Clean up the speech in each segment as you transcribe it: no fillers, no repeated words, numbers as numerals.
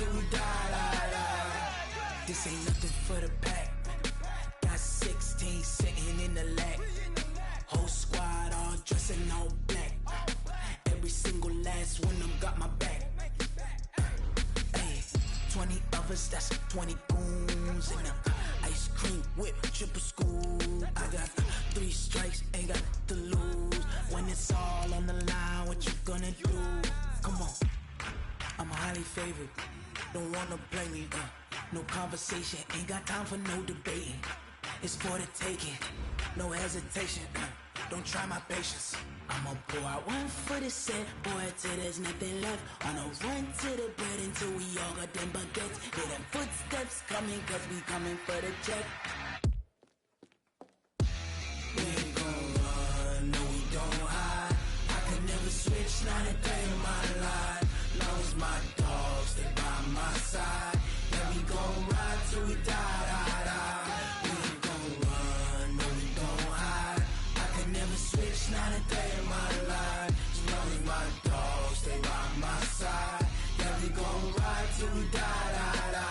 till we die. This ain't nothing for the pack. Got 16 sitting in the lag. Whole squad all dressing all black. Every single last one of them got my back. Hey, 20 of us, that's 20 goons in the ice cream whip, triple scoop. I got 3 strikes, ain't got to lose. When it's all on the line, what you gonna do? Come on, I'm highly favored. Don't wanna play me, no conversation, ain't got time for no debating. It's for the taking, no hesitation. Don't try my patience. I'ma pour out one for the set, boy, till there's nothing left. I'ma run to the bread until we all got them baguettes. Hear them footsteps coming, cause we coming for the check. We ain't gon' run, no we don't hide. I could never switch, not a day in my life. Long as my dogs stay by my side. Yeah, we gon' ride till we die, die, die. We ain't gon' run, no we don't hide. I could never switch, not a day in my life. As long as my dogs stay by my side. Yeah, we gon' ride till we die, die, die.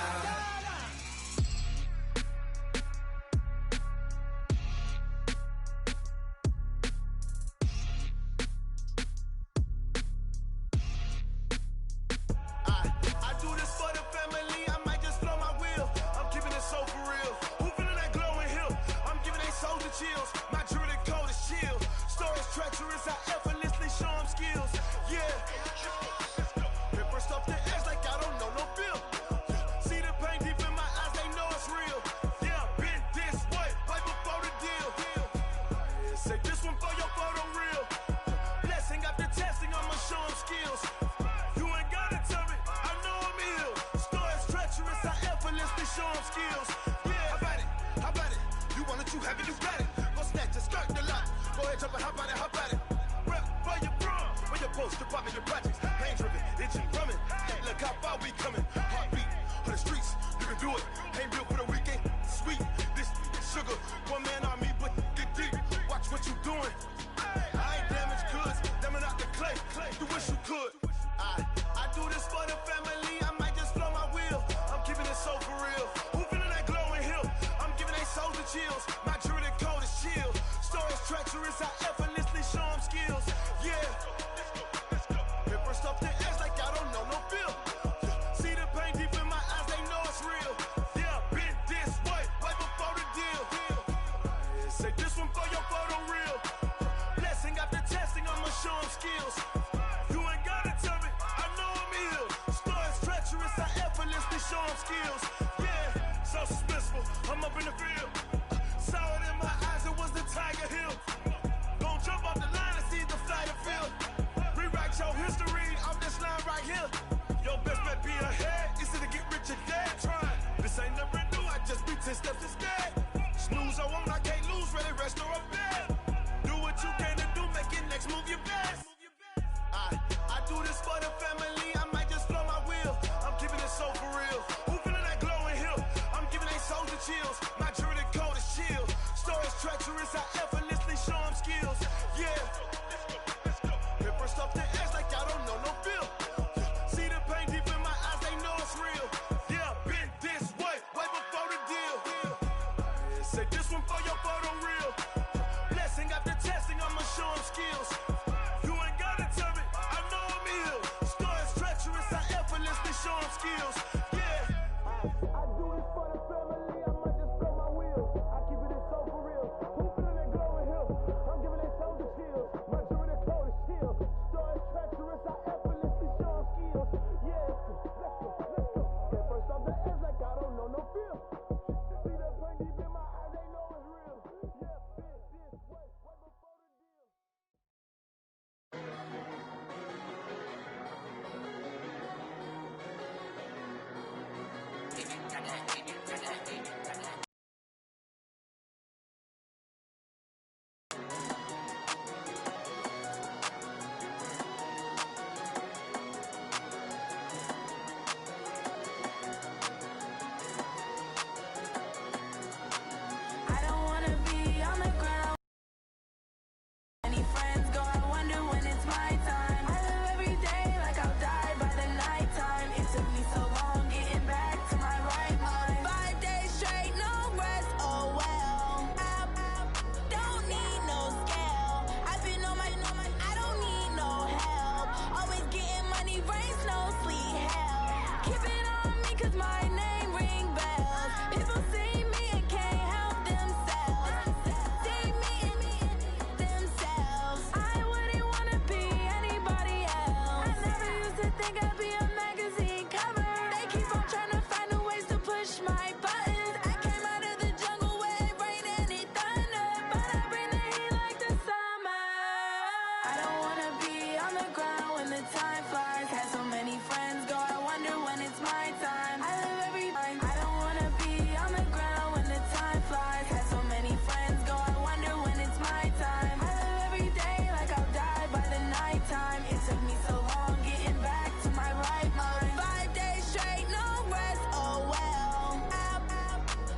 My jewelry coat is chill. Stories treacherous, I effortlessly show them skills. Yeah. Paper stuff the edge like I don't know no feel. See the pain deep in my eyes, they know it's real. Yeah, been this way, right before the deal. Say this one for your photo real. Blessing after testing, I'ma show them skills. You ain't gotta tell me, I know I'm ill. Stories treacherous, I effortlessly show them skills. Yeah, how about it? You want it, you have it, you got it. Snatch and skirt the lot. Go ahead, jump and hop on it, hop at it. Rep where you from? Where you post to pop in your projects. Pain driven, itching, drumming. Hey, look how far we coming. Heartbeat on the streets, you can do it. Ain't built for the weekend. Sweet, this sugar. One man army, but get deep. Watch what you doing. I ain't damaged goods, damn out the clay. You wish you could. I do this for the family. I might just blow my wheel. I'm keeping it so for real. Who feeling that glowing hill? I'm giving they souls the chills. My jewelry coat is chill. Stories treacherous, I effortlessly show them skills. Yeah. Paper stuff the edge like I don't know no feel. See the pain deep in my eyes, they know it's real. Yeah, been this way, right before the deal. Say this one for your photo real. Blessing after testing, I'ma show them skills. You ain't gotta tell me, I know I'm ill. Stories treacherous, I effortlessly show them skills. Yeah, so suspenseful, I'm up in the field. Saw it in my eyes, it was the Tiger Hill. Gon' jump off the line and see the flight of field. Rewrite your history off this line right here. Your best bet be ahead, easy to get rich or dead. Trying, this ain't never new, I just be 10 steps instead. Snooze, I won't, I can't lose, ready, rest or a bed. Do what you can to do, make it next move your best. I do this for the family, I might just blow my wheel. I'm keeping it so for real. Who feeling that glowing hill? I'm giving they souls the chills. My jewelry coat is chill. Stories treacherous, I effortlessly show them skills. Yeah. Paper stuff the edge like I don't know no feel. See the pain deep in my eyes, they know it's real. Yeah, been this way, way before the deal. Say this one for your photo real. Blessing after testing, I'ma show them skills. You ain't gotta tell me, I know I'm ill. Stories treacherous, I effortlessly show them skills. Yeah. I do this for the family, I might just blow my wheel. I keep it so for real. Who feeling that glowing hill? I'm giving they souls the chills. My jewelry coat is chill. Stories treacherous, I effortlessly show them skills. Yeah, let's go. Get first off the edge like I don't know no feel. See that pain deep in my eyes, they know it's real. Yeah, been this way, right before the deal. Turn that my time. I live every time. I don't wanna be on the ground when the time flies. Had so many friends go, I wonder when it's my time. I live every day like I'll die by the nighttime. It took me so long getting back to my right mind. 5 days straight, no rest, oh well.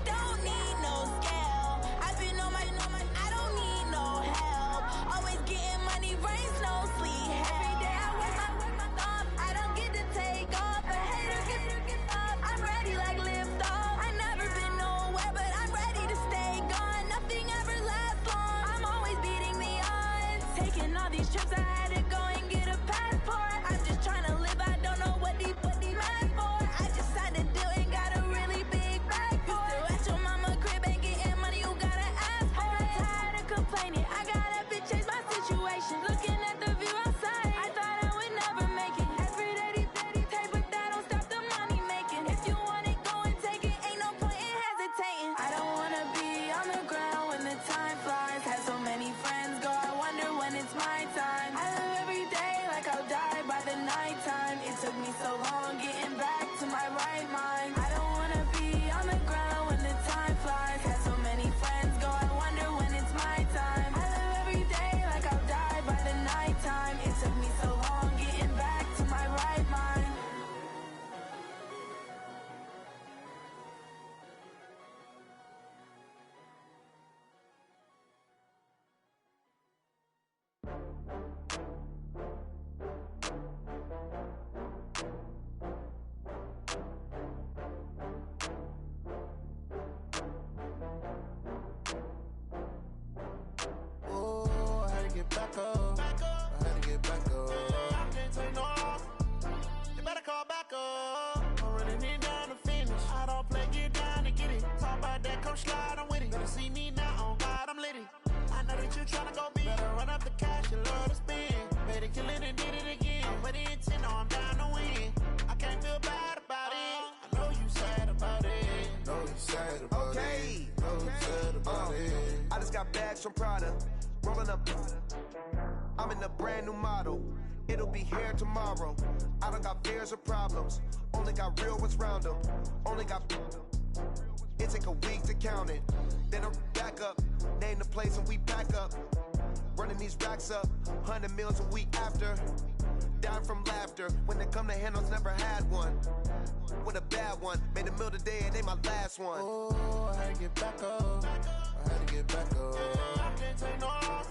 Don't need no scale. I've been on my, I don't need no help. Always getting money, rains, no sleep. Every day I work my thumb. I don't get to take off. A hater get off. I'm ready like lift off. I never been nowhere, but I'm ready to stay gone. Nothing ever lasts long. I'm always beating the odds. Taking all these trips, I had to go and get a passport. I'm just trying to live. I don't know what these mad for. I just signed a deal and got a really big bag for it. You still at your mama crib and getting money, you gotta ask for it. I'm tired of complaining. I gotta bitch change my situation. Looking at the view outside, I thought I would never make it. Every day they take, but that don't stop the money making. If you want it, go and take it. Ain't no point in hesitating. I don't wanna be on the ground when the time flies. Had so many friends go, I wonder when it's my time. I live every day like I'll die by the nighttime. It took me so long getting back to my right mind. I don't wanna be on the ground when the time flies. Had so many friends go, I wonder when it's my time. I live every day like I'll die by the nighttime. It took me so long getting back to my right mind. Oh, I had to get back up. I had to get back up. I can't take no off. You better call back up. I'm running it down to finish. I don't play, get down to get it. Talk about that, come slide, I'm with it. Better see me now, on God, I'm litty. I know that you tryna go big. Better run up the cash, you love to spend. Better kill it and did it again. I'm with the intent, no, I'm down to win. I can't feel bad about it. I know you sad about it. Know you sad about it. Know you sad about it. I just got bags from Prada, rolling up. I'm in a brand new model. It'll be here tomorrow. I don't got fears or problems. Only got real ones round them. Only got. It take a week to count it. Then I'm back up. Name the place and we pack up. Running these racks up. 100 meals a week after. Down from laughter. When they come to handles, never had one. With a bad one. Made a meal today and ain't my last one. Oh, I had to get back up. I had to get back up. I can't take no off.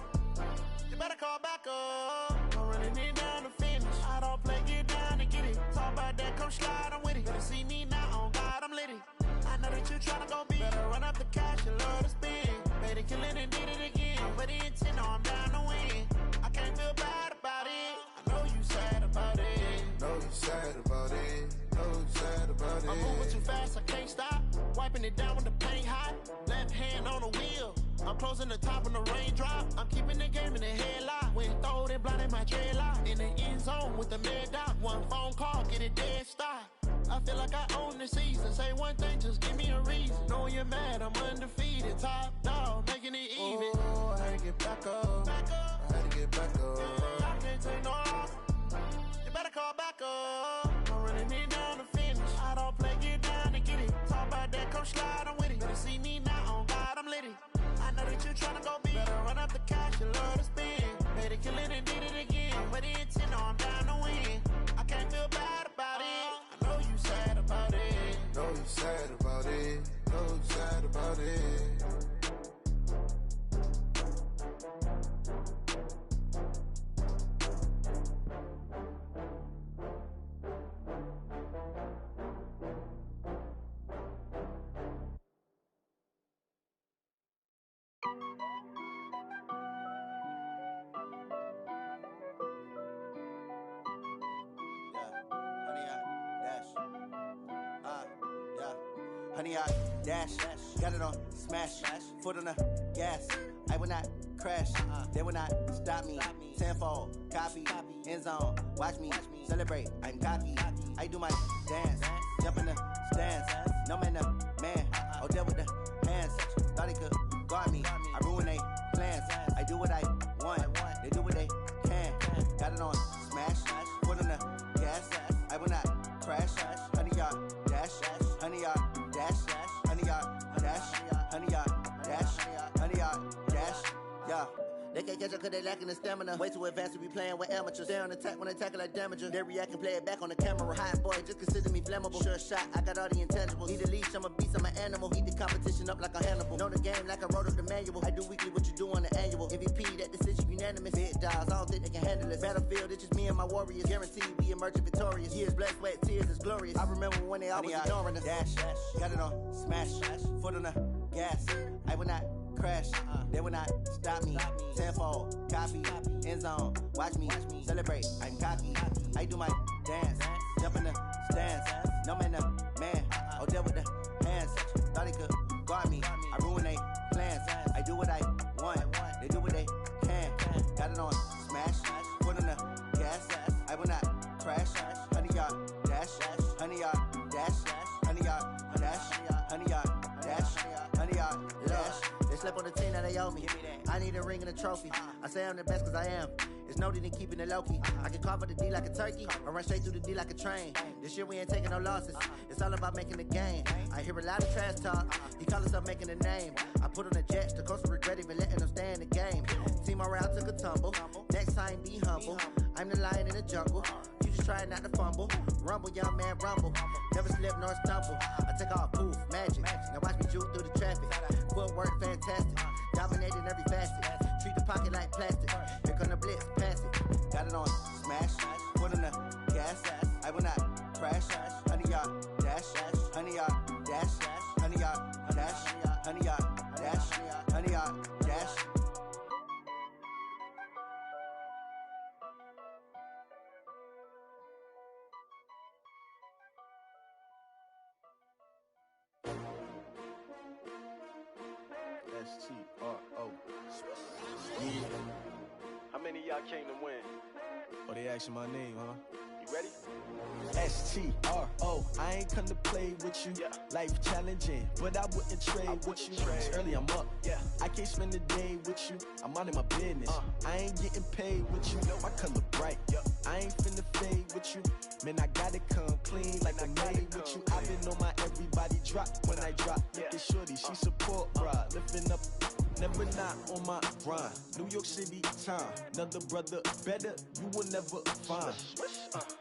You better call back up. I'm running it down to finish. I don't play, get down to get it. Talk about that, come slide, I'm with it. Better see me now, on God, I'm litty. I know that you tryna go big. Better run up the cash, you love to spend. Better kill it and did it again. But the intent, no, I'm down to win. I can't feel bad about it. I know you sad about it. Know you sad about it. Know you sad about it. I'm moving too fast, I can't stop. Wiping it down with the paint hot. Left hand on the wheel. I'm closing the top when the raindrop. I'm keeping the game in the headlock. When throwed and blinded my dreadlock. In the end zone with the mad dot. One phone call, get it dead stop. I feel like I own the season. Say one thing, just give me a reason. Knowing you're mad, I'm undefeated. Top dog, making it even. Oh, I had to get back up. I had to get back up. I can't take no off. You better call back up. I'm running it down to finish. I don't play, get down to get it. Talk about that, come slide, I'm with it. Better see me now, on God, I'm litty. I know that you tryna go big. Better run up the cash, you love to spend. Better kill it and did it again. But the intent, no, I'm down to win. I can't feel bad about it. I know you sad about it. Know you sad about it. Know you sad about it. Honey, I dash, got it on smash, foot on the gas. I will not crash, they will not stop me. Tenfold, copy, end zone, watch me celebrate. I'm cocky, I do my dance, jump in the stands. No man, the man, oh, deal with the hands. Thought he could guard me, I ruin they plans. I do what I want, they do what they can. Got it on smash, foot on the gas. I will not crash, honey, y'all 100 yard dash, 100 yard dash, yeah. They can't catch up cause they lacking the stamina. Way too advanced to be playing with amateurs. Stay on attack when they tackle like damager. They react and play it back on the camera. Hot boy, just consider me flammable. Sure shot, I got all the intangibles. Need a leash, I'm a beast, I'm an animal. Heat the competition up like a Hannibal. Know the game like I wrote up the manual. I do weekly what you do on the annual. MVP, that decision unanimous. Big dogs, I don't think they can handle it. Battlefield, it's just me and my warriors. Guaranteed we emerging victorious. Years, blood, sweat, tears, is glorious. I remember when they always ignoring us. Dash, got it on, smash, foot on the gas. I will not crash, they will not stop me. Tenfold, copy, end zone, watch me celebrate. I'm cocky, I do my dance, jump in the stands. No man, man, oh deal with the hands. Thought he could guard me, I ruin they plans. I do what I want, they do what they can. Got it on smash, foot on the gas. I will not crash, 100 yard dash, 100 yard dash, 100 yard dash, 100 yard dash, 100 yard dash. They slept on the team that they owe me. I need a ring and a trophy. I say I'm the best cause I am. It's no need in keeping it low-key. I can carve for the D like a turkey, or run straight through the D like a train. This year we ain't taking no losses. It's all about making the game. I hear a lot of trash talk. He call himself making a name. I put on the jets, the coach will regret even letting them stay in the game. Team morale took a tumble. Next time be humble. I'm the lion in the jungle. You just try not to fumble. Rumble, young man, rumble. Never slip nor stumble. I take off, poof, magic. Now watch me juke through the traffic. Footwork fantastic. Dominating every facet. Treat the pocket like plastic. Here come the blitz, pass it. Got it on smash. Foot on the gas. I will not crash. 100 yard dash. 100 yard dash. 100 yard dash. 100 yard dash. 100 yard dash. S-T-R-O. Yeah. How many of y'all came to win? Oh, they asking my name, huh? You ready? S-T-R-O. I ain't come to play with you. Life challenging, but I wouldn't trade with you. It's early, I'm up. I can't spend the day with you. I'm out of my business. I ain't getting paid with you. My color bright. I ain't finna fade with you. Man, I gotta come clean like I made with you. I've been on my everybody drop when I drop. Look at shorty, she support, bruh. Lifting up, never not on my grind. New York City time, another brother better, you will never find.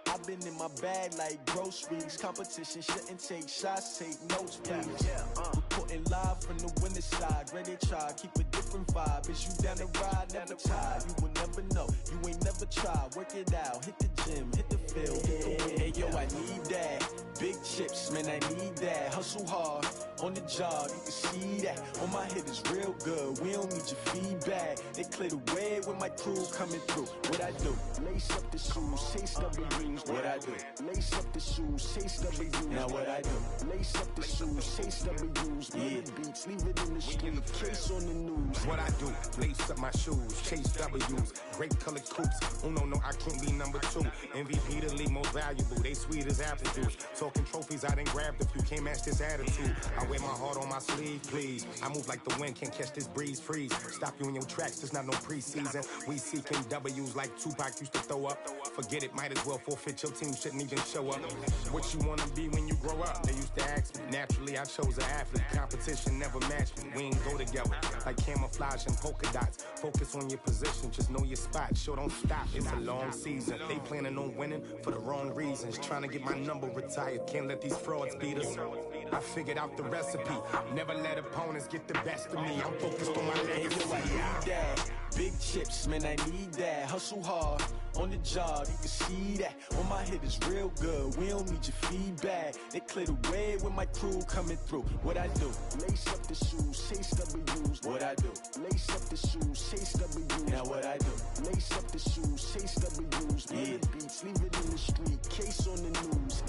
I've been in my bag like groceries. Competition shouldn't take shots, take notes, please. Reporting live from the winter side. Ready to try, keep a different vibe. Is you down the ride, never tired. You will never know, you ain't never tried. Work it out, hit the gym, hit the field. Hey yo, I need that. Big chips, man, I need that. Hustle hard, on the job, you can see that. On my head is real good, we don't need your feedback. They clear the way with my crew coming through. What I do? Lace up the shoes, chase W's. What I do? Lace up the shoes, chase W's. Now what I do? Lace up the shoes, chase W's. Yeah, beats, leave it in the street, case on the news. What I do? Lace up my shoes, chase W's. Great colored coops. Oh no, I can't be number 2. MVP the league most valuable. They sweet as apple juice. Talking trophies, I done grabbed a few. Can't match this attitude. I wear my heart on my sleeve, please. I move like the wind, can't catch this breeze. Freeze. Stop you in your tracks. There's not no preseason. We seeking W's like Tupac used to throw up. Forget it, might as well forfeit. Your team shouldn't even show up. What you wanna be when you grow up? They used to ask me. Naturally, I chose an athlete. Competition never matched me. We ain't go together like camouflage and polka dots. Focus on your position, just know your spot. Sure, don't stop. It's a long season. They planning on winning for the wrong reasons. Trying to get my number retired. Can't let these frauds beat us. I figured out the recipe. Never let opponents get the best of me. I'm focused on my legacy. I need that. Big chips, man, I need that. Hustle hard, on the job, you can see that. On my head is real good, we don't need your feedback. They clear the way with my crew coming through. What I do? Lace up the shoes, chase W's. What I do? Lace up the shoes, chase W's. Now what I do? Lace up the shoes, chase W's. Yeah, beats, leave it in the street, case on the news.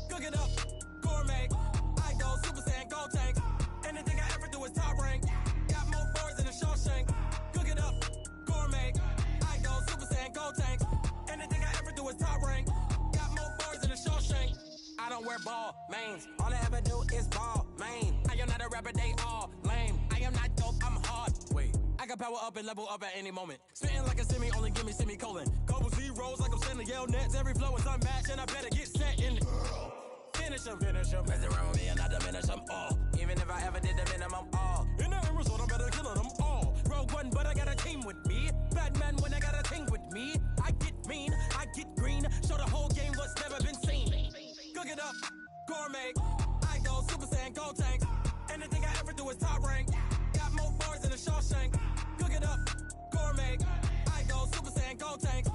Cook it up, gourmet. I go power up and level up at any moment. Spitting like a semi, only give me semicolon. Couple zeros like I'm sending yell nets. Every flow is unmatched, and I better get set in. Finish them. Mess around with me and I diminish them all. Even if I ever did the minimum, all. In the end result, I'm better killing them all. Rogue One, but I got a team with me. Batman when I got a team with me. I get mean, I get green. Show the whole game what's never been seen. Cook it up, gourmet. I go Super Saiyan, gold tank. Anything I ever do is top rank. Got more bars than a Shawshank. Cook it up, gourmet. I go Super Saiyan, gold tank.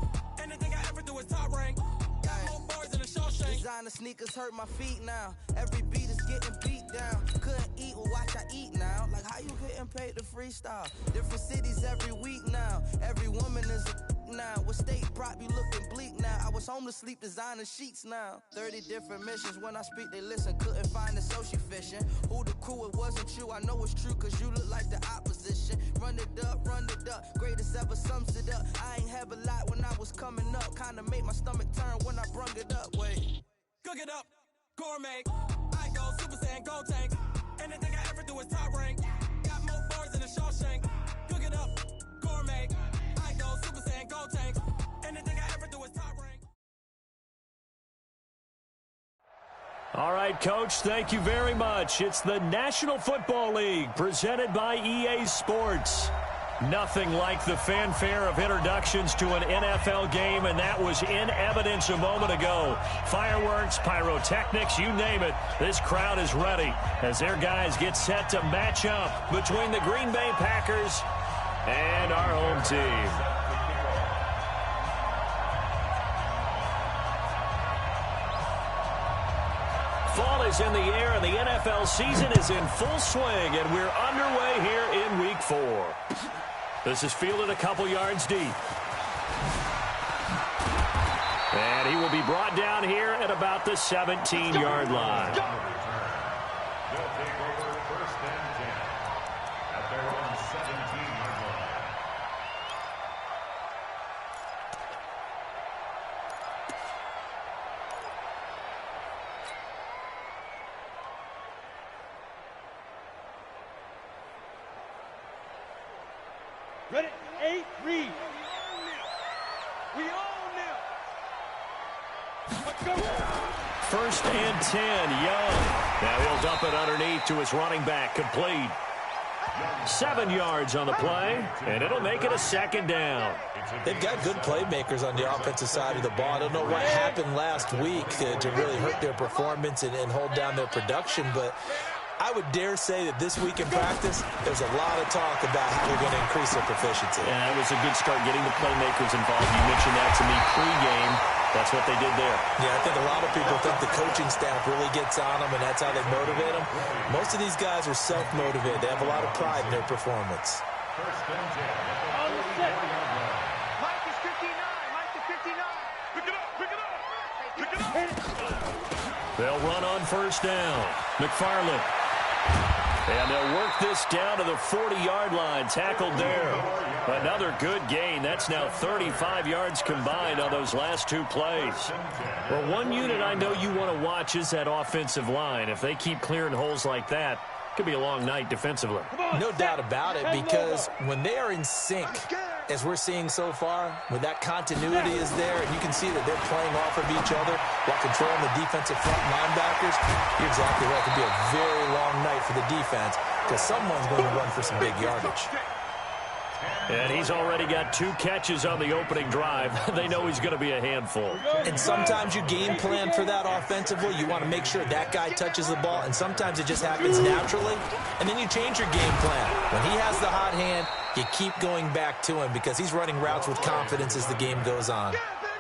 Anything I ever do is top rank. Got more bars than a Shawshank. Designer sneakers hurt my feet now. Every beat is getting beat down. Couldn't eat, well watch I eat now. Like how you getting paid to freestyle? Different cities every week now. Every woman is a now. What state prop you looking bleak now? I was homeless, sleep designer sheets now. 30 different missions. When I speak, they listen. Couldn't find the social fishing. Who the crew? It wasn't you. I know it's true, cause you look like the opposition. Run it up. Greatest ever sums it up. I ain't have a lot when I was coming up. Kinda made my stomach turn when I brung it up. Wait. Cook it up, gourmet. I go Super Saiyan, gold tank. Anything I ever do is top rank. Got more bars than a Shawshank. Cook it up, gourmet. I go Super Saiyan, gold tank. Anything I ever do is top rank. All right, Coach, thank you very much. It's the National Football League presented by EA Sports. Nothing like the fanfare of introductions to an NFL game, and that was in evidence a moment ago. Fireworks, pyrotechnics, you name it. This crowd is ready as their guys get set to match up between the Green Bay Packers and our home team. Fall is in the air, and the NFL season is in full swing, and we're underway here in Week 4. This is fielded a couple yards deep. And he will be brought down here at about the 17-yard line. They'll take over first and 10 at their own 17-yard line. Ready? 8, read. We own them. Let's go. First and 10, Young. Now he'll dump it underneath to his running back, complete. 7 yards on the play, and it'll make it a second down. They've got good playmakers on the offensive side of the ball. I don't know what happened last week to really hurt their performance and hold down their production, but I would dare say that this week in practice, there's a lot of talk about how they're going to increase their proficiency. And that was a good start, getting the playmakers involved. You mentioned that to me pregame. That's what they did there. Yeah, I think a lot of people think the coaching staff really gets on them, and that's how they motivate them. Most of these guys are self-motivated. They have a lot of pride in their performance. First and 10. On the set. Mike is 59. Mike is 59. Pick it up. Pick it up. Pick it up. They'll run on first down. McFarland. And they'll work this down to the 40-yard line. Tackled there. Another good gain. That's now 35 yards combined on those last two plays. Well, one unit I know you want to watch is that offensive line. If they keep clearing holes like that, it could be a long night defensively. No doubt about it, because when they are in sync, as we're seeing so far, when that continuity is there, and you can see that they're playing off of each other while controlling the defensive front linebackers, you're exactly right. It could be a very long night for the defense because someone's going to run for some big yardage. And he's already got 2 catches on the opening drive. They know he's going to be a handful. And sometimes you game plan for that offensively. You want to make sure that guy touches the ball, and sometimes it just happens naturally. And then you change your game plan. When he has the hot hand, you keep going back to him because he's running routes with confidence as the game goes on.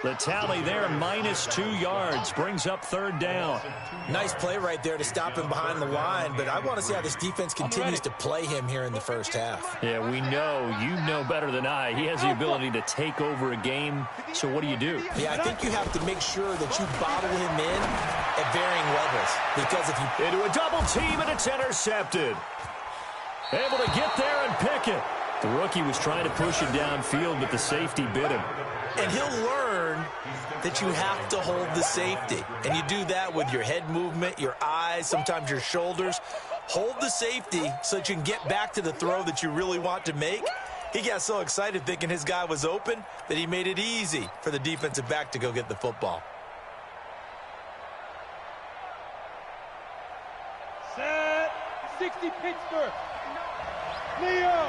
The tally there, -2 yards, brings up third down. Nice play right there to stop him behind the line, but I want to see how this defense continues to play him here in the first half. Yeah, we know. You know better than I. He has the ability to take over a game, so what do? Yeah, I think you have to make sure that you bottle him in at varying levels, because if you... Into a double team, and it's intercepted. Able to get there and pick it. The rookie was trying to push it downfield, but the safety bit him. And he'll learn that you have to hold the safety. And you do that with your head movement, your eyes, sometimes your shoulders. Hold the safety so that you can get back to the throw that you really want to make. He got so excited thinking his guy was open that he made it easy for the defensive back to go get the football. Set. 60 Pittsburgh. Leo.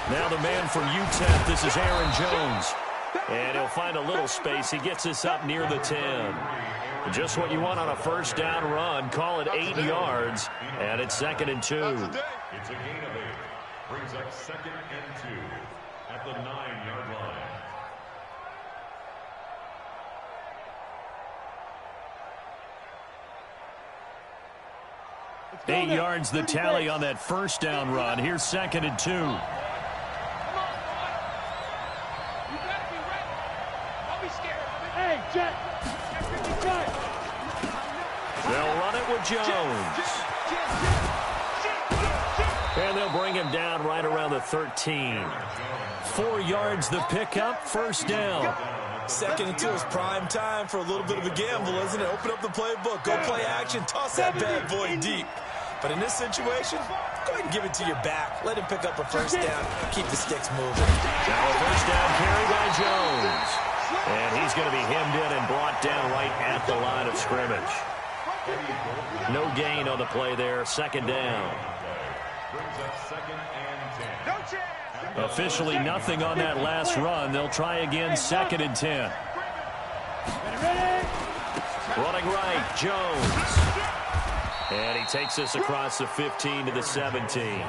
Now the man from UTEP, this is Aaron Jones. And he'll find a little space. He gets this up near the 10. Just what you want on a first down run. Call it 8 yards. And it's 2nd and 2. It's a gain of 8. Brings up 2nd and 2 at the 9-yard line. 8 yards the tally on that first down run. Here's 2nd and 2. Hey, Jet. They'll run it with Jones. And they'll bring him down right around the 13. 4 yards the pickup, first down. 2nd and 2 is prime time for a little bit of a gamble, isn't it? Open up the playbook, go play action, toss that bad boy deep. But in this situation, go ahead and give it to your back. Let him pick up a first down, keep the sticks moving. Now a first down carry by Jones. And he's going to be hemmed in and brought down right at the line of scrimmage. No gain on the play there, 2nd down. Brings up 2nd and 10. Officially nothing on that last run. They'll try again, 2nd and 10. Running right, Jones. And he takes us across the 15 to the 17.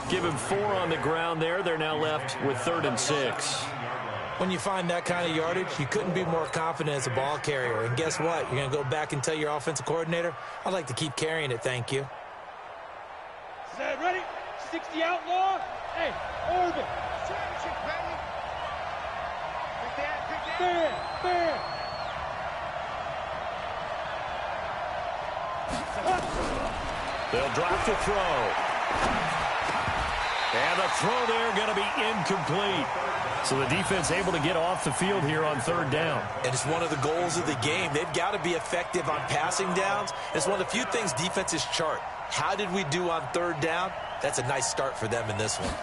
Give him 4 on the ground there. They're now left with 3rd and 6. When you find that kind of yardage, you couldn't be more confident as a ball carrier. And guess what? You're going to go back and tell your offensive coordinator, I'd like to keep carrying it, thank you. Set, ready? 60 outlaw. Hey, orbit. Fair. They'll drop the throw. And the throw there going to be incomplete. So the defense able to get off the field here on 3rd down. And it's one of the goals of the game. They've got to be effective on passing downs. It's one of the few things defenses chart. How did we do on 3rd down? That's a nice start for them in this one.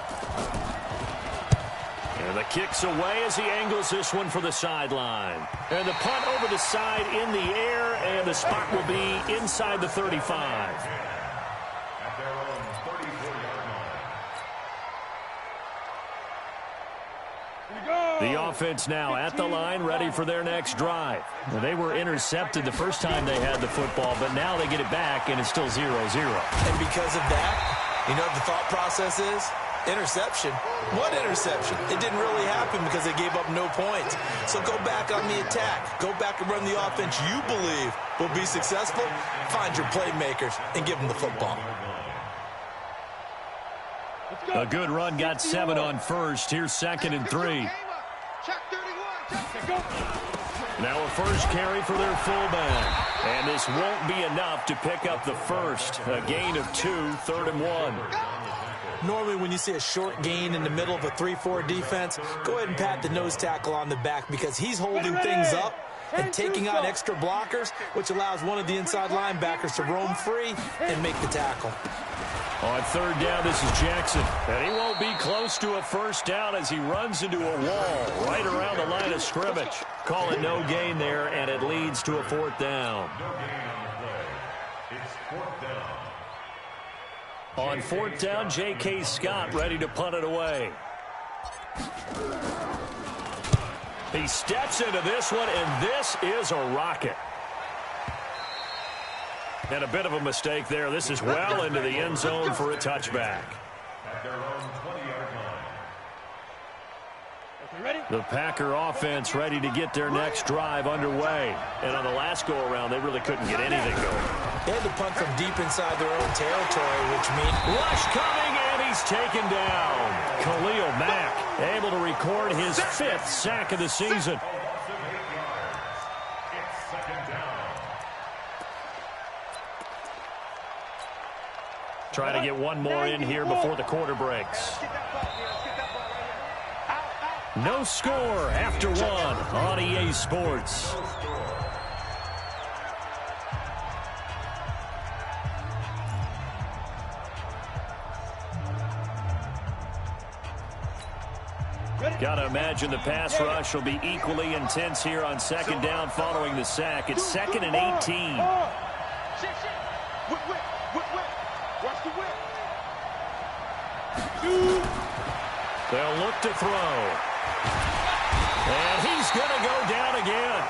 And the kick's away as he angles this one for the sideline. And the punt over the side in the air, and the spot will be inside the 35. The offense now at the line, ready for their next drive. Well, they were intercepted the first time they had the football, but now they get it back, and it's still 0-0. And because of that, you know what the thought process is? Interception. What interception? It didn't really happen because they gave up no points. So go back on the attack. Go back and run the offense you believe will be successful. Find your playmakers and give them the football. A good run, got 7 on first. Here's 2nd and 3. Now a first carry for their fullback. And this won't be enough to pick up the first. A gain of 2, 3rd and 1. Normally when you see a short gain in the middle of a 3-4 defense, go ahead and pat the nose tackle on the back because he's holding things up and taking on extra blockers, which allows one of the inside linebackers to roam free and make the tackle. On 3rd down, this is Jackson. And he won't be close to a first down as he runs into a wall right around the line of scrimmage. Call it no gain there, and it leads to a 4th down. No gain on the play. It's 4th down. On 4th down, J.K. Scott ready to punt it away. He steps into this one, and this is a rocket. And a bit of a mistake there. This is well into the end zone for a touchback. At their own 20-yard line. The Packer offense ready to get their next drive underway. And on the last go-around, they really couldn't get anything going. They had to punt from deep inside their own territory, which means rush coming, and he's taken down. Khalil Mack able to record his 5th sack of the season. Try to get one more in here before the quarter breaks. No score after 1 on EA Sports. Gotta imagine the pass rush will be equally intense here on second down following the sack. It's 2nd and 18. They'll look to throw. And he's going to go down again.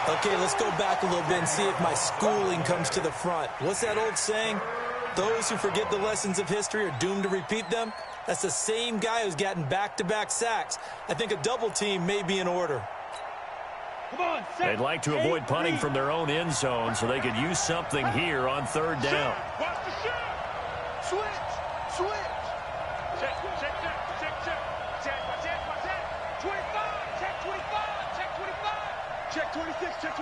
Okay, let's go back a little bit and see if my schooling comes to the front. What's that old saying? Those who forget the lessons of history are doomed to repeat them. That's the same guy who's gotten back-to-back sacks. I think a double team may be in order. They'd like to avoid punting from their own end zone so they could use something here on 3rd down. Switch. Check. 25. Check 26. Check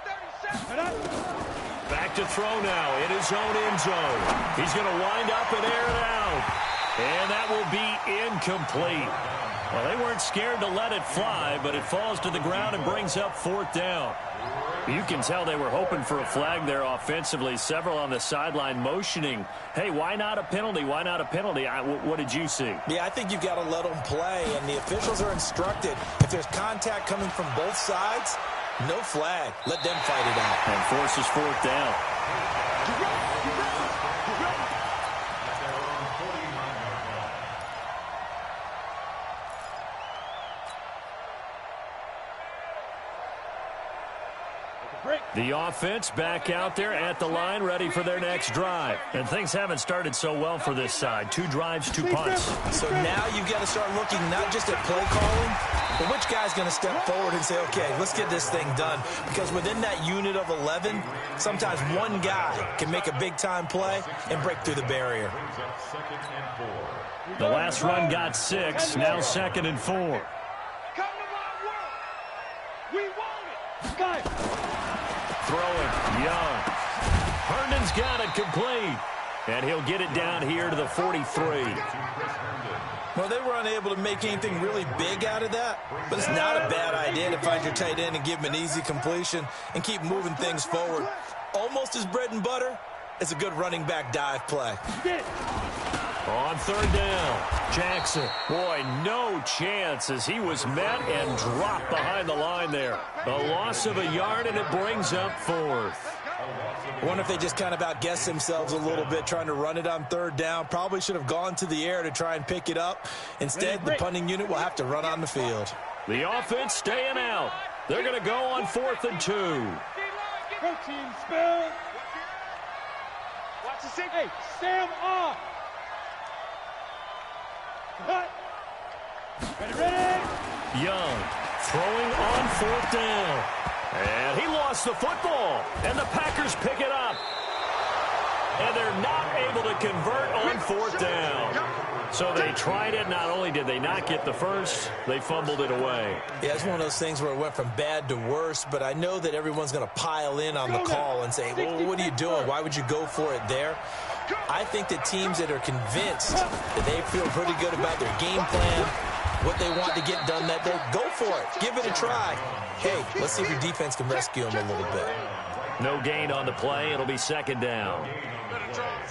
37. Back to throw now in his own end zone. He's going to wind up and air it out. And that will be incomplete. Well, they weren't scared to let it fly, but it falls to the ground and brings up 4th down. You can tell they were hoping for a flag there offensively. Several on the sideline motioning, hey, why not a penalty? Why not a penalty? What did you see? Yeah, I think you've got to let them play, and the officials are instructed. If there's contact coming from both sides, no flag. Let them fight it out. And forces 4th down. The offense back out there at the line, ready for their next drive. And things haven't started so well for this side. 2 drives, 2 punts. So now you've got to start looking not just at play calling, but which guy's going to step forward and say, okay, let's get this thing done. Because within that unit of 11, sometimes one guy can make a big-time play and break through the barrier. The last run got 6, now 2nd and 4. Come to my work. We want it. Guys. Throwing, Young. Herndon's got it complete. And he'll get it down here to the 43. Well, they were unable to make anything really big out of that, but it's not a bad idea to find your tight end and give him an easy completion and keep moving things forward. Almost as bread and butter as a good running back dive play. On 3rd down, Jackson. Boy, no chance as he was met and dropped behind the line there. A loss of a yard, and it brings up 4th. I wonder if they just kind of outguessed themselves a little bit trying to run it on 3rd down. Probably should have gone to the air to try and pick it up. Instead, the punting unit will have to run on the field. The offense staying out. They're going to go on 4th and 2. Protein spill. Watch the safety. Hey, Sam off. Cut. Ready. Young throwing on 4th down. And he lost the football. And the Packers pick it up. And they're not able to convert on 4th down. So they tried it. Not only did they not get the first, they fumbled it away. Yeah, it's one of those things where it went from bad to worse, but I know that everyone's going to pile in on the call and say, well, what are you doing? Why would you go for it there? I think that teams that are convinced that they feel pretty good about their game plan, what they want to get done that day, go for it. Give it a try. Hey, let's see if your defense can rescue them a little bit. No gain on the play. It'll be 2nd down.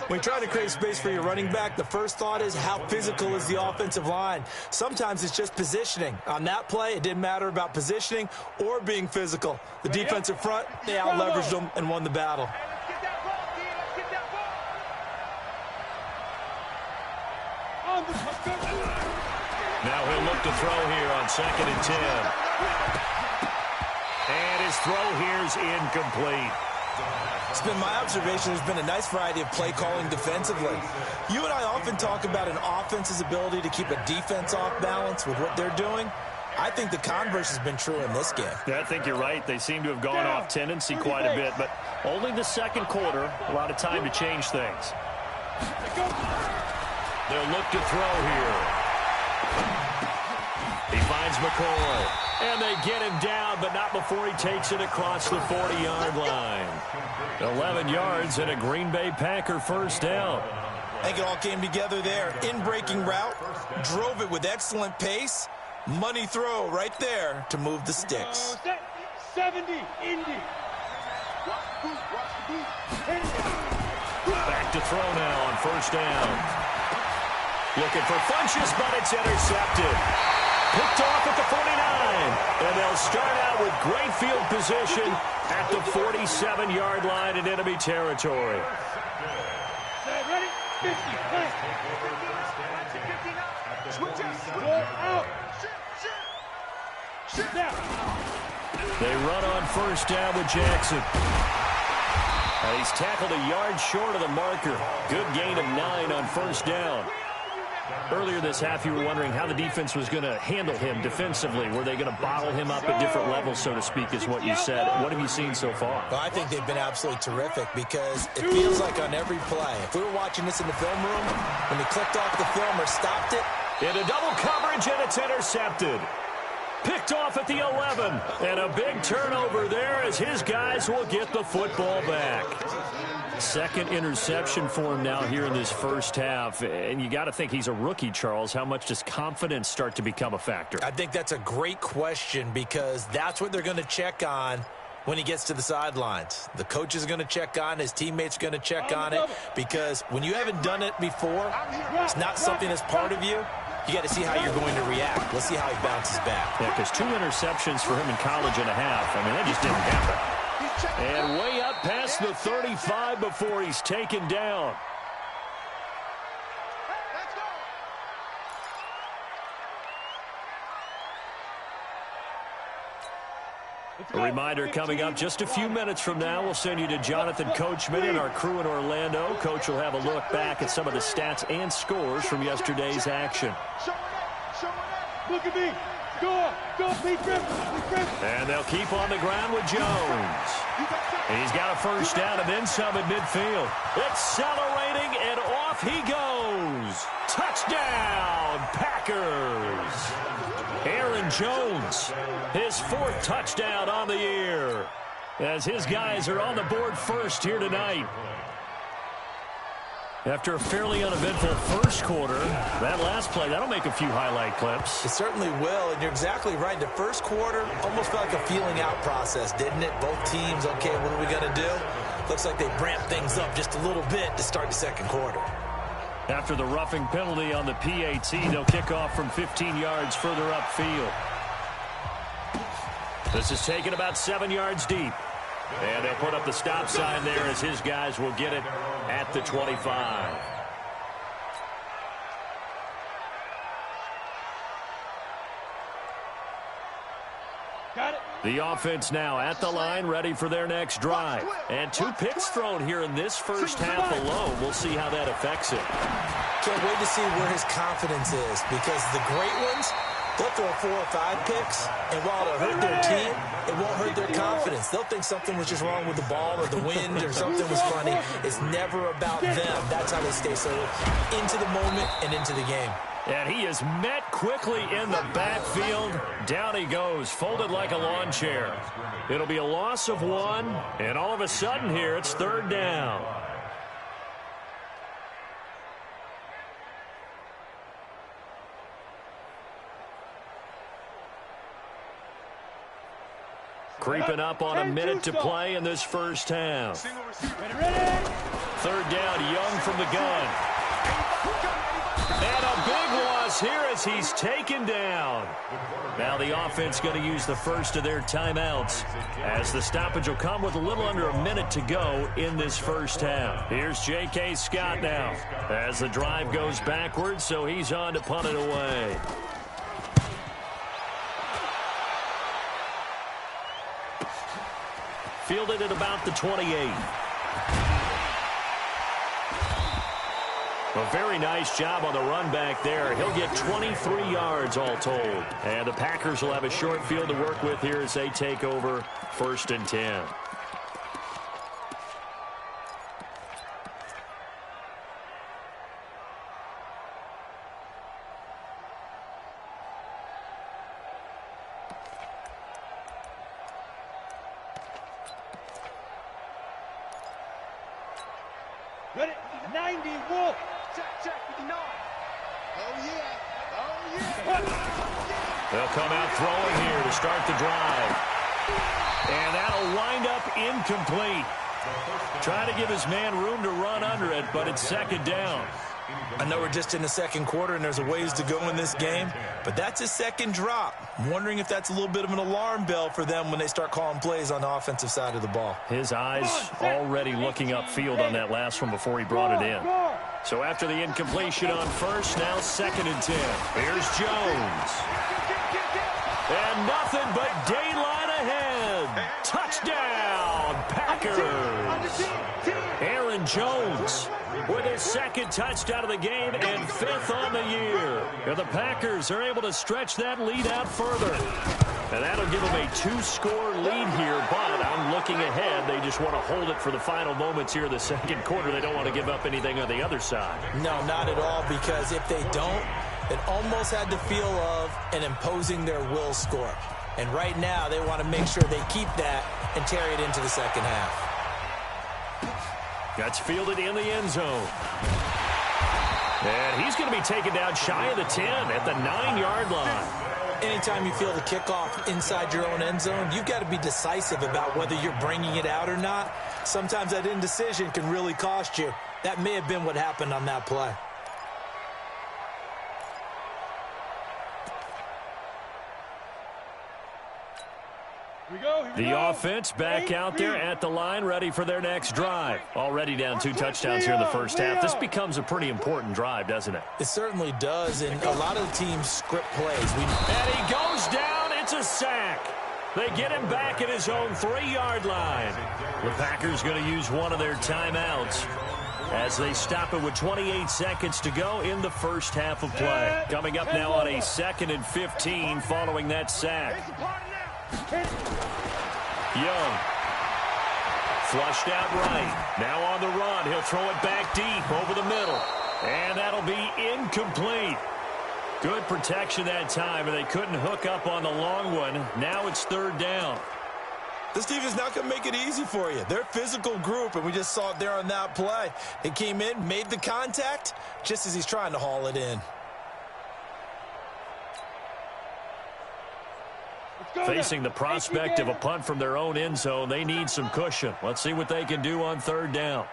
When you're trying to create space for your running back, the first thought is how physical is the offensive line. Sometimes it's just positioning. On that play, it didn't matter about positioning or being physical. The defensive front, they out-leveraged them and won the battle. Now he'll look to throw here on 2nd and 10. And his throw here's incomplete. It's been my observation there's been a nice variety of play calling defensively. You and I often talk about an offense's ability to keep a defense off balance with what they're doing. I think the converse has been true in this game. Yeah, I think you're right. They seem to have gone off tendency quite a bit, but only the 2nd quarter, a lot of time to change things. They'll look to throw here. He finds McCoy. And they get him down, but not before he takes it across the 40-yard line. 11 yards and a Green Bay Packer first down. I think it all came together there. In-breaking route, drove it with excellent pace. Money throw right there to move the sticks. 70, Indy. Back to throw now on 1st down. Looking for Funchess, but it's intercepted. Picked off at the 49. And they'll start out with great field position at the 47-yard line in enemy territory. Ready? 50. Switch out. Shoot down. They run on first down with Jackson. He's tackled a yard short of the marker. Good gain of 9 on first down. Earlier this half, you were wondering how the defense was going to handle him defensively. Were they going to bottle him up at different levels, so to speak, is what you said. What have you seen so far? Well, I think they've been absolutely terrific because it feels like on every play, if we were watching this in the film room, when they clicked off the film or stopped it, into double coverage, and it's intercepted. Picked off at the 11. And a big turnover there as his guys will get the football back. Second interception for him now here in this first half. And you got to think he's a rookie, Charles. How much does confidence start to become a factor? I think that's a great question because that's what they're going to check on when he gets to the sidelines. The coach is going to check on, his teammates are going to check on it, because when you haven't done it before, it's not something that's part of you. You got to see how you're going to react. Let's see how he bounces back. Yeah, because 2 interceptions for him in college and a half. I mean, that just didn't happen. And way up past the 35 before he's taken down. A reminder coming up just a few minutes from now. We'll send you to Jonathan Coachman and our crew in Orlando. Coach will have a look back at some of the stats and scores from yesterday's action. Look at me. Go, Pete Griffin. And they'll keep on the ground with Jones. He's got a first down and then some at midfield. Accelerating, and off he goes. Touchdown, Packers. Aaron Jones, his 4th touchdown on the year, as his guys are on the board first here tonight. After a fairly uneventful first quarter, that last play, that'll make a few highlight clips. It certainly will, and you're exactly right. The first quarter almost felt like a feeling out process, didn't it? Both teams, okay, what are we going to do? Looks like they ramped things up just a little bit to start the second quarter. After the roughing penalty on the PAT, they'll kick off from 15 yards further upfield. This is taken about 7 yards deep. And they'll put up the stop sign there as his guys will get it at the 25. Got it. The offense now at the line, ready for their next drive. And 2 picks thrown here in this first half alone. We'll see how that affects it. Can't wait to see where his confidence is, because the great ones, they'll throw 4 or 5 picks, and while it'll hurt their team, it won't hurt their confidence. They'll think something was just wrong with the ball or the wind or something was funny. It's never about them. That's how they stay so into the moment and into the game. And he is met quickly in the backfield. Down he goes, folded like a lawn chair. It'll be a loss of 1, and all of a sudden here, it's 3rd down. Creeping up on a minute to play in this first half. 3rd down, Young from the gun. And a big loss here as he's taken down. Now the offense going to use the first of their timeouts, as the stoppage will come with a little under a minute to go in this first half. Here's J.K. Scott now as the drive goes backwards, so he's on to punt it away. Fielded at about the 28. A very nice job on the run back there. He'll get 23 yards all told. And the Packers will have a short field to work with here as they take over 1st and 10. Ready? 90, Wolf. Check, 59. Oh, yeah. They'll come out throwing here to start the drive. And that'll wind up incomplete. Trying to give his man room to run under it, but it's 2nd down. I know we're just in the second quarter and there's a ways to go in this game, but that's a second drop. I'm wondering if that's a little bit of an alarm bell for them when they start calling plays on the offensive side of the ball. His eyes already looking upfield on that last one before he brought it in. So after the incompletion on first, now 2nd and 10. Here's Jones. And nothing but daylight ahead. Touchdown, Packers. Aaron Jones with his 2nd touchdown of the game and 5th on the year. And the Packers are able to stretch that lead out further. And that'll give them a 2-score lead here, but I'm looking ahead. They just want to hold it for the final moments here in the second quarter. They don't want to give up anything on the other side. No, not at all, because if they don't, it almost had the feel of an imposing their will score. And right now, they want to make sure they keep that and carry it into the second half. That's fielded in the end zone. And he's going to be taken down shy of the 10 at the 9-yard line. Anytime you feel the kickoff inside your own end zone, you've got to be decisive about whether you're bringing it out or not. Sometimes that indecision can really cost you. That may have been what happened on that play. The offense back out there at the line, ready for their next drive. Already down 2 touchdowns here in the first half. This becomes a pretty important drive, doesn't it? It certainly does, and a lot of the teams script plays. And he goes down. It's a sack. They get him back at his own 3-yard line. The Packers going to use one of their timeouts as they stop it with 28 seconds to go in the first half of play. Coming up now on a 2nd and 15 following that sack. Young. Flushed out right. Now on the run. He'll throw it back deep over the middle. And that'll be incomplete. Good protection that time, and they couldn't hook up on the long one. Now it's 3rd down. This team is not going to make it easy for you. They're a physical group, and we just saw it there on that play. They came in, made the contact, just as he's trying to haul it in. Facing the prospect of a punt from their own end zone, they need some cushion. Let's see what they can do on 3rd down.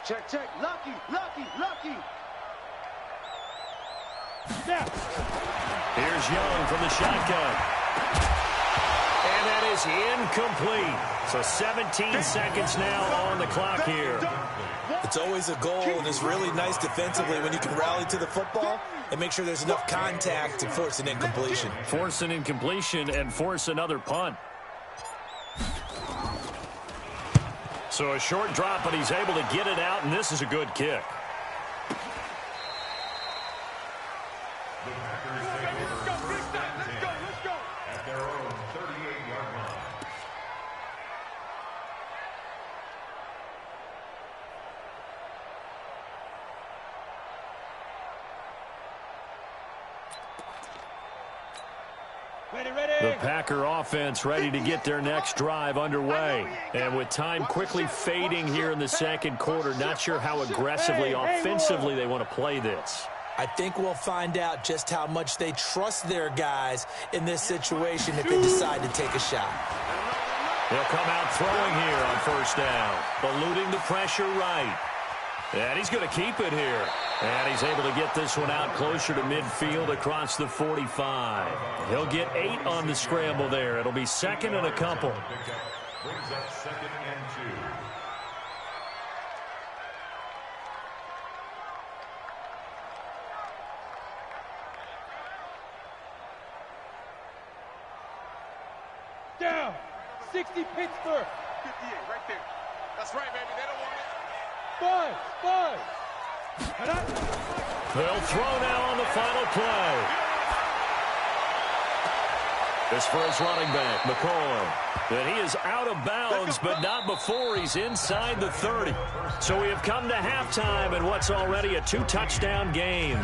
Check, check. Lucky. Here's Young from the shotgun. And that is incomplete. So 17 seconds now on the clock here. It's always a goal, and it's really nice defensively when you can rally to the football and make sure there's enough contact to force an incompletion. Force an incompletion and force another punt. So a short drop, but he's able to get it out, and this is a good kick. The Packer offense ready to get their next drive underway. And with time quickly fading here in the second quarter, not sure how aggressively, offensively they want to play this. I think we'll find out just how much they trust their guys in this situation if they decide to take a shot. They'll come out throwing here on 1st down, eluding the pressure right. And he's going to keep it here. And he's able to get this one out closer to midfield across the 45. He'll get 8 on the scramble there. It'll be 2nd and a couple. Brings up 2nd and 2. Down. 60 Pittsburgh. 58 right there. That's right, baby. They don't want it. 5. They'll throw now on the final play. This for his running back, McCoy. And he is out of bounds, but not before he's inside the 30. So we have come to halftime in what's already a 2-touchdown game.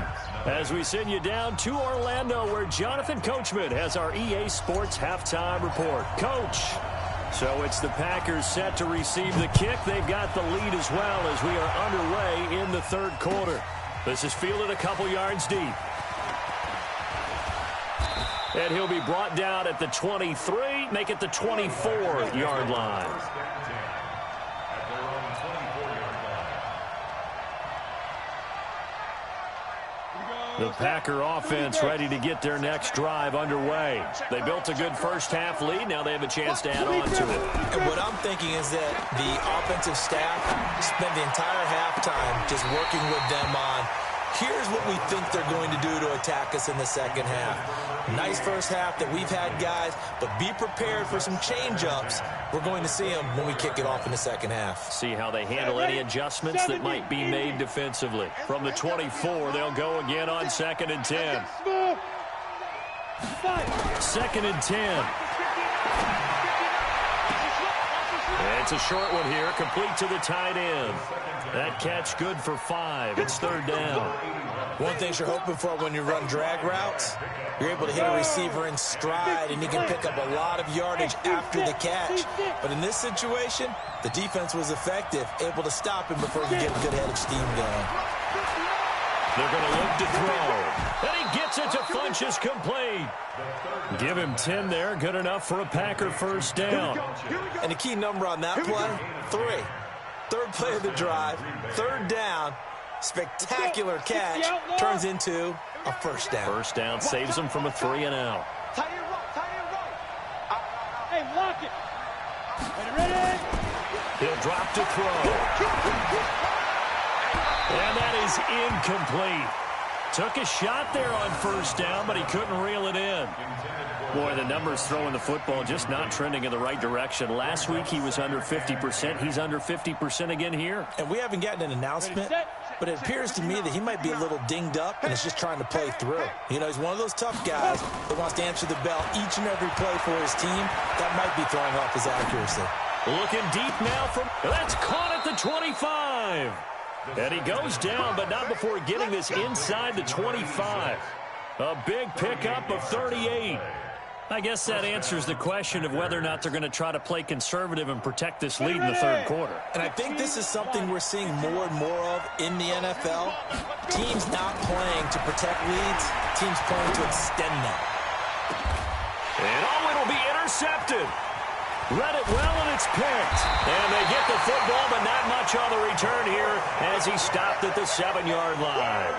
As we send you down to Orlando, where Jonathan Coachman has our EA Sports halftime report. Coach. So it's the Packers set to receive the kick. They've got the lead as well as we are underway in the 3rd quarter. This is fielded a couple yards deep. And he'll be brought down at the 23, make it the 24-yard line. The Packer offense ready to get their next drive underway. They built a good first-half lead. Now they have a chance to add on to it. And what I'm thinking is that the offensive staff spent the entire halftime just working with them on, here's what we think they're going to do to attack us in the second half. Nice first half that we've had, guys, but be prepared for some change-ups. We're going to see them when we kick it off in the second half. See how they handle any adjustments that might be made defensively. From the 24, they'll go again on 2nd and 10. 2nd and 10. It's a short one here, complete to the tight end. That catch good for 5. It's 3rd down. One thing you're hoping for when you run drag routes, you're able to hit a receiver in stride, and he can pick up a lot of yardage after the catch. But in this situation, the defense was effective, able to stop him before he could get a good head of steam going. They're going to look to throw. And he gets it to Funchess, complete. Give him 10 there. Good enough for a Packer first down. And the key number on that play, 3. 3rd play of the drive, 3rd down, spectacular catch, turns into a first down. First down saves him from a 3 and out. Hey, lock it. Ready? He'll drop to throw. And that is incomplete. Took a shot there on first down, but he couldn't reel it in. Boy, the numbers throwing the football just not trending in the right direction. Last week he was under 50%. He's under 50% again here. And we haven't gotten an announcement, but it appears to me that he might be a little dinged up and is just trying to play through. You know, he's one of those tough guys that wants to answer the bell each and every play for his team. That might be throwing off his accuracy. Looking deep now from... That's caught at the 25. And he goes down, but not before getting this inside the 25. A big pickup of 38. I guess that answers the question of whether or not they're going to try to play conservative and protect this lead in the 3rd quarter. And I think this is something we're seeing more and more of in the NFL. Teams not playing to protect leads, teams playing to extend them. And it'll be intercepted. Read it well, and it's picked. And they get the football, but not much on the return here as he stopped at the 7-yard line.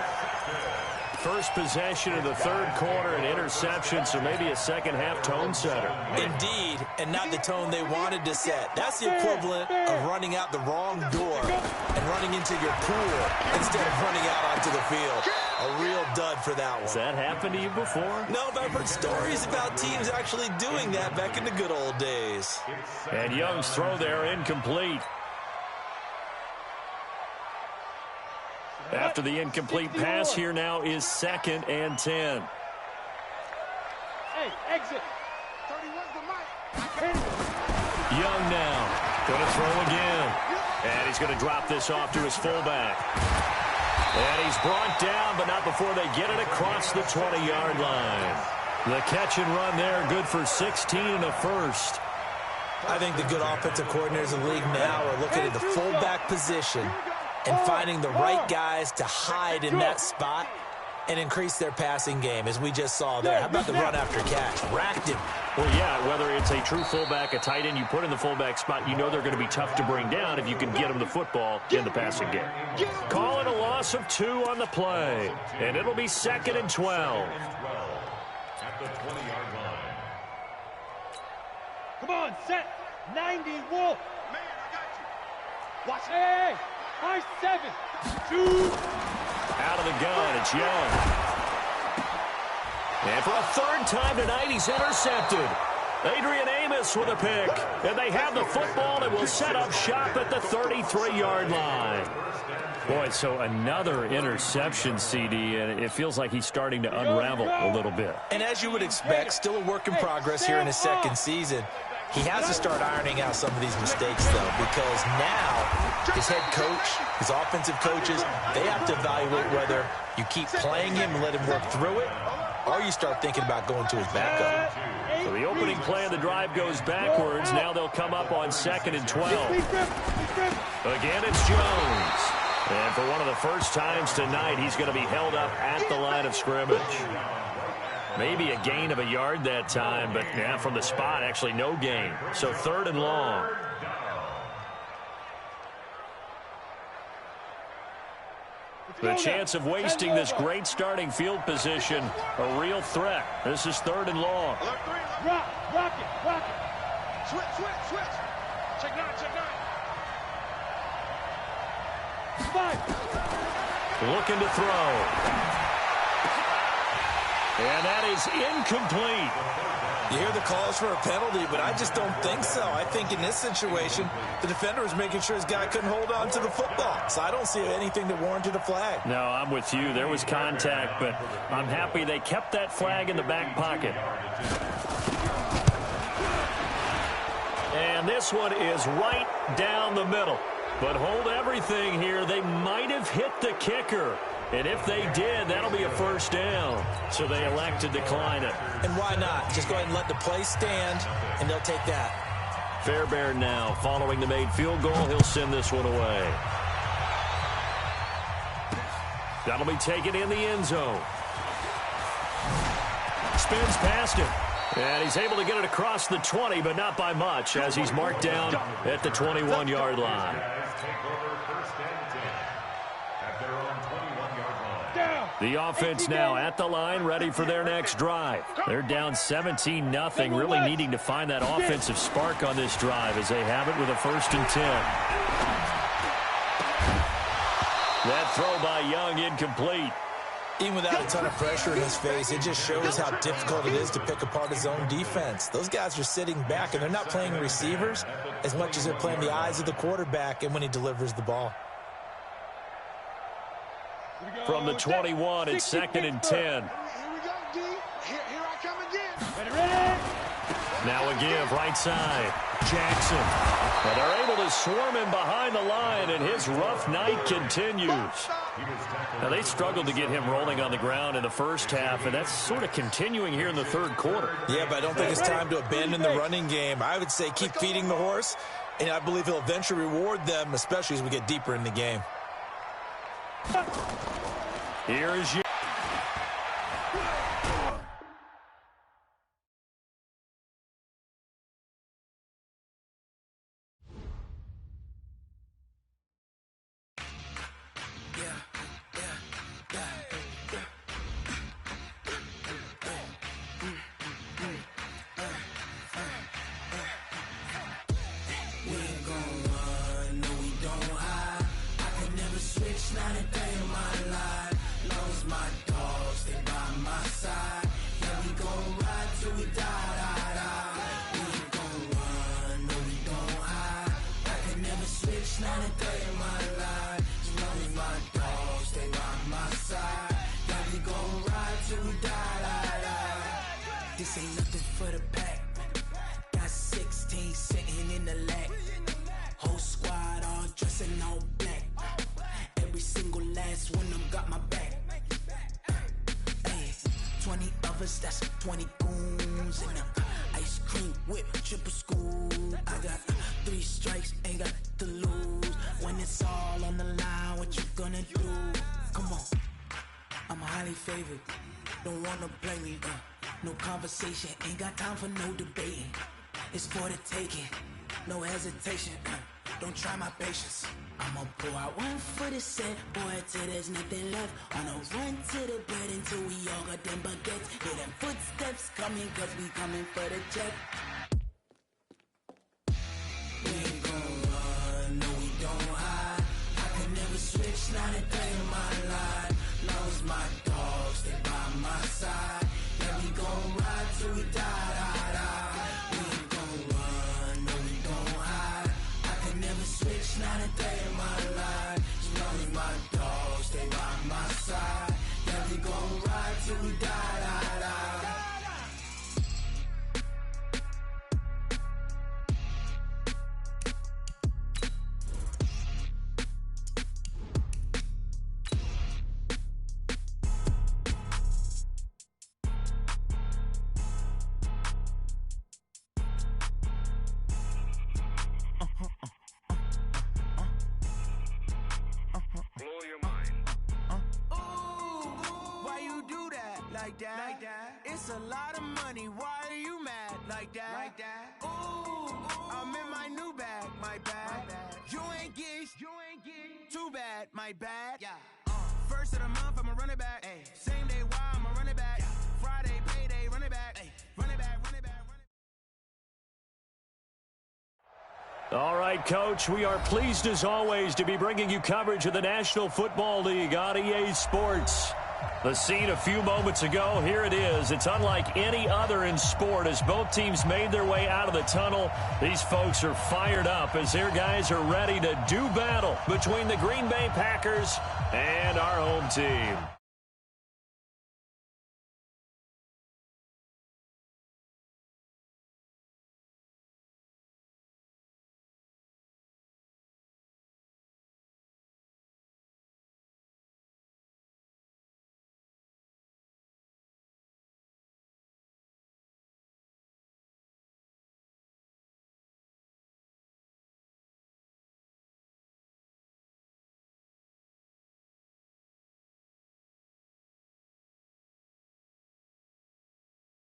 First possession of the 3rd quarter, an interception, so maybe a second-half tone setter. Indeed, and not the tone they wanted to set. That's the equivalent of running out the wrong door and running into your pool instead of running out onto the field. A real dud for that one. Has that happened to you before? No, but I've heard stories about teams actually doing that back in the good old days. And Young's throw there incomplete. After the incomplete pass, here now is 2nd and 10. Hey, exit. 31's the mic. Young now. Going to throw again. And he's going to drop this off to his fullback. And he's brought down, but not before they get it across the 20-yard line. The catch and run there, good for 16 and a first. I think the good offensive coordinators in the league now are looking at the fullback position and finding the right guys to hide in that spot and increase their passing game, as we just saw there. How about the run after catch? Racked him. Well, yeah, whether it's a true fullback, a tight end you put in the fullback spot, you know they're going to be tough to bring down if you can get them the football in the passing game. Calling a loss of 2 on the play, and it'll be 2nd and 12. At the 20-yard line. Come on, set. 90, Wolf. Man, I got you. Watch. Hey. High 7. 2. Out of the gun, it's Young. And for a 3rd time tonight, he's intercepted. Adrian Amos with a pick. And they have the football and will set up shop at the 33-yard line. Boy, so another interception, CD, and it feels like he's starting to unravel a little bit. And as you would expect, still a work in progress here in his 2nd season. He has to start ironing out some of these mistakes, though, because now his head coach, his offensive coaches, they have to evaluate whether you keep playing him and let him work through it, or you start thinking about going to his backup. So the opening play of the drive goes backwards. Now they'll come up on 2nd and 12. Again, it's Jones. And for one of the first times tonight, he's going to be held up at the line of scrimmage. Maybe a gain of a yard that time, but yeah, from the spot, actually no gain. So 3rd and long. The chance of wasting this great starting field position, a real threat. This is 3rd and long. Rock it. Switch. Check 9. 5. Looking to throw. And that is incomplete. You hear the calls for a penalty, but I just don't think so. I think in this situation, the defender was making sure his guy couldn't hold on to the football. So I don't see anything that warranted a flag. No, I'm with you. There was contact, but I'm happy they kept that flag in the back pocket. And this one is right down the middle. But hold everything here. They might have hit the kicker. And if they did, that'll be a 1st down. So they elect to decline it. And why not? Just go ahead and let the play stand, and they'll take that. Fairbairn now following the made field goal. He'll send this one away. That'll be taken in the end zone. Spins past him. And he's able to get it across the 20, but not by much, as he's marked down at the 21-yard line. The offense now at the line, ready for their next drive. They're down 17-0, really needing to find that offensive spark on this drive as they have it with a 1st and 10. That throw by Young incomplete. Even without a ton of pressure in his face, it just shows how difficult it is to pick apart his own defense. Those guys are sitting back, and they're not playing receivers as much as they're playing the eyes of the quarterback and when he delivers the ball. From the 21, it's 2nd and 10. Here we go, D. Here I come again. Ready? Now a give, right side. Jackson. And they're able to swarm him behind the line, and his rough night continues. Now, they struggled to get him rolling on the ground in the first half, and that's sort of continuing here in the 3rd quarter. Yeah, but I don't think it's time to abandon the running game. I would say keep feeding the horse, and I believe he'll eventually reward them, especially as we get deeper in the game. Here is you. This ain't nothing for the pack. Got 16 sitting in the lag. Whole squad all dressing all black. Every single last one of them got my back. Hey, 20 of us, that's 20 goons in them. Ice cream whip, triple scoop. I got 3 strikes, ain't got to lose. When it's all on the line, what you gonna do? Come on, I'm highly favored. Don't wanna play me, no conversation, ain't got time for no debating. It's for the taking, no hesitation. Don't try my patience. I'ma pull out one for the set, boy, till there's nothing left. On a run to the bread until we all got them baguettes. Hear them footsteps coming, cause we coming for the check. We ain't gon' run, no we don't hide. I can never switch, not a day in my life. Long as my dogs, they by my side. Yeah, we gon' ride till we die. We ain't gon' run, no we don't hide. I can never switch, not a day in my life. As long as my dogs, they by my side. Yeah, we gon' ride till we die. Like that. It's a lot of money. Why are you mad like that? Ooh, I'm in my new bag, my bad. You ain't getting too bad, my bad. Yeah. First of the month, I'm a running back. Ay. Same day, why I'm a running back. Friday, payday, running back. Ay. Running back, running back, running back. All right, Coach, we are pleased as always to be bringing you coverage of the National Football League on EA Sports. The scene a few moments ago, here it is. It's unlike any other in sport as both teams made their way out of the tunnel. These folks are fired up as their guys are ready to do battle between the Green Bay Packers and our home team.